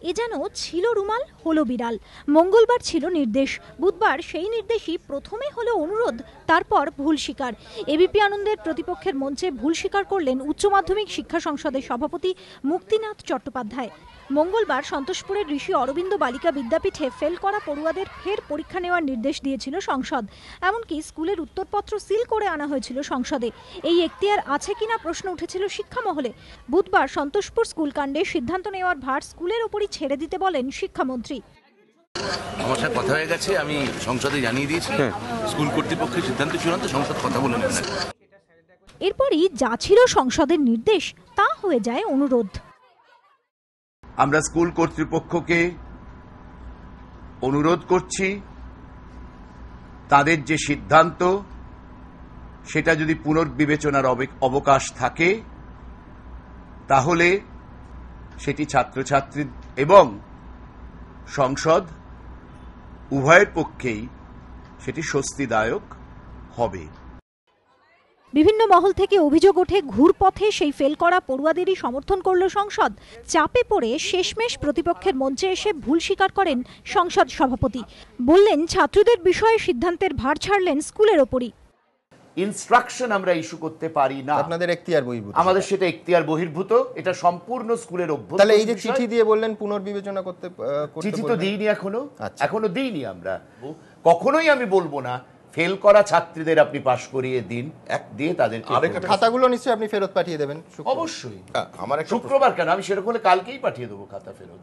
এ যেন ছিল রুমাল, হলো বিড়াল। মঙ্গলবার ছিল নির্দেশ, বুধবার সেই নির্দেশই প্রথমে হলো অনুরোধ, তারপর ভুল স্বীকার। এবিপি আনন্দের প্রতিপক্ষের মঞ্চে ভুল স্বীকার করলেন উচ্চ মাধ্যমিক শিক্ষা সংসদের সভাপতি মুক্তিনাথ চট্টোপাধ্যায়। মঙ্গলবার সন্তোষপুরের ঋষি অরবিন্দ বালিকা বিদ্যাপীঠে ফেল করা পড়ুয়াদের ফের পরীক্ষা নেওয়ার নির্দেশ দিয়েছিল সংসদ। এমনকি স্কুলের উত্তরপত্র সিল করে আনা হয়েছিল সংসদে। এই এখতিয়ার আছে কিনা প্রশ্ন উঠেছিল শিক্ষা মহলে। বুধবার সন্তোষপুর স্কুল কাণ্ডে সিদ্ধান্ত নেওয়ার ভার স্কুলের ওপরই ছেড়ে দিতে বলেন শিক্ষামন্ত্রী। আমার সাথে কথা হয়ে গেছে, আমি সংসদে জানিয়ে দিয়েছি, স্কুল কর্তৃপক্ষের সিদ্ধান্ত চূড়ান্ত, সংসদ কথা বলে নেবে। এরপরই যা ছিল সংসদের নির্দেশ তা হয়ে যায় অনুরোধ। আমরা স্কুল কর্তৃপক্ষকে অনুরোধ করছি, তাদের যে সিদ্ধান্ত সেটা যদি পুনর্বিবেচনার অবকাশ থাকে তাহলে সেটি ছাত্রছাত্রী এবং সংসদ উভয়ের পক্ষেই সেটি স্বস্তিদায়ক হবে। বিভিন্ন মহল থেকে অভিযোগ ওঠে ঘুরপথে সেই ফেল করা পড়ুয়াদেরই সমর্থন করল সংসদ। চাপে পড়ে শেষমেশ প্রতিপক্ষের মঞ্চে এসে ভুল স্বীকার করেন সংসদ সভাপতি। বললেন ছাত্রদের বিষয়ে সিদ্ধান্তের ভার ছাড়লেন স্কুলের ওপরই। ইনস্ট্রাকশন আমরা ইস্যু করতে পারি না, আপনাদের এখতিয়ার বহির্ভূত, আমাদের সেটা এখতিয়ার বহির্ভূত, এটা সম্পূর্ণ স্কুলের অভ্যন্তর। তাহলে এই যে চিঠি দিয়ে বললেন পুনর্বিবেচনা করতে, চিঠি তো দিইনি এখনো দিইনি। আমরা কখনোই আমি বলবো না ফেল করা ছাত্রীদের আপনি পাশ করিয়ে দিন, দিয়ে তাদেরকে খাতাগুলো নিশ্চয়ই আপনি ফেরত পাঠিয়ে দেবেন। অবশ্যই, আমার শুক্রবার কেন, আমি সেরকম হলে কালকেই পাঠিয়ে দেবো খাতা ফেরত।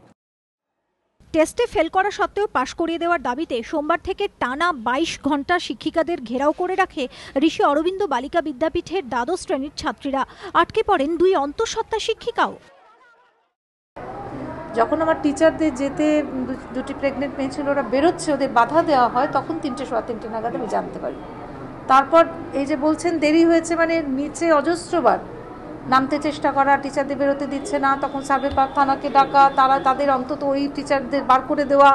টেস্টে ফেল করা সত্ত্বেও পাশ করিয়ে দেওয়ার দাবিতে সোমবার থেকে টানা 22 ঘন্টা শিক্ষিকাদের ঘেরাও করে রাখে ঋষি অরবিন্দ বালিকা বিদ্যাপীঠের দ্বাদশ শ্রেণীর ছাত্রীরা। আটকে পড়েন 2 অন্তঃসত্ত্বা শিক্ষিকাও। যখন আমার টিচারদের যেতে, দুটি প্রেগনেন্ট মেয়ে ছিল, ওরা বেরোচ্ছে, ওদের বাধা দেওয়া হয়, তখন 3:15 নাগাদ আমি জানতে পারি। তারপর এই যে বলছেন দেরি হয়েছে, মানে নিচে অজস্রবার নামতে চেষ্টা করা, টিচারদের বেরোতে দিচ্ছে না, তখন সার্ভে পার্ক থানাকে ডাকা, তারা তাদের অন্তত ওই টিচারদের বার করে দেওয়া,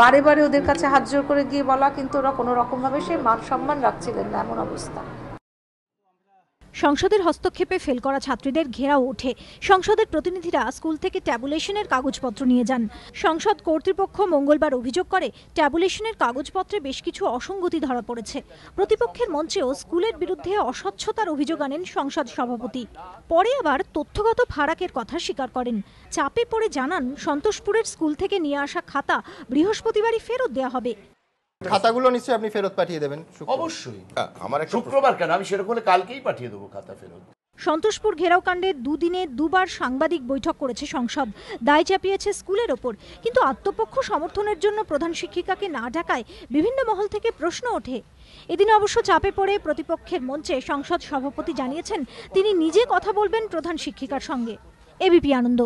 বারে বারে ওদের কাছে হাত জোর করে গিয়ে বলা, কিন্তু ওরা কোনো রকমভাবে সে মান সম্মান রাখছিলেন না, এমন অবস্থা। সংসদের হস্তক্ষেপে ফেল করা ছাত্রীদের ঘেরাও ওঠে। সংসদের প্রতিনিধিরা স্কুল থেকে ট্যাবুলেশনের কাগজপত্র নিয়ে যান। সংসদ কর্তৃপক্ষ মঙ্গলবার অভিযোগ করে ট্যাবুলেশনের কাগজপত্রে বেশ কিছু অসঙ্গতি ধরা পড়েছে। প্রতিপক্ষের মঞ্চেও স্কুলের বিরুদ্ধে অস্বচ্ছতার অভিযোগ আনেন সংসদ সভাপতি। পরে আবার তথ্যগত ফারাকের কথা স্বীকার করেন। চাপে পড়ে জানান সন্তোষপুরের স্কুল থেকে নিয়ে আসা খাতা বৃহস্পতিবারই ফেরত দেওয়া হবে। খাতাগুলো নিশ্চয়ই আপনি ফেরত পাঠিয়ে দেবেন। অবশ্যই, আমার শুক্রবার কেন, আমি সেরকম হলে কালকেই পাঠিয়ে দেবো খাতা ফেরত। সন্তোষপুর ঘেরাও কাণ্ডে দুদিনে দুবার সাংবাদিক বৈঠক করেছে সংসদ। দায় চাপিয়েছে স্কুলের ওপর, কিন্তু আত্মপক্ষ সমর্থনের জন্য প্রধান শিক্ষিকাকে না ডাকায় বিভিন্ন মহল থেকে প্রশ্ন ওঠে। এদিন অবশ্য চাপে পড়ে প্রতিপক্ষের মঞ্চে সংসদ সভাপতি জানিয়েছেন তিনি নিজে কথা বলবেন প্রধান শিক্ষিকার সঙ্গে। এবিপি আনন্দ।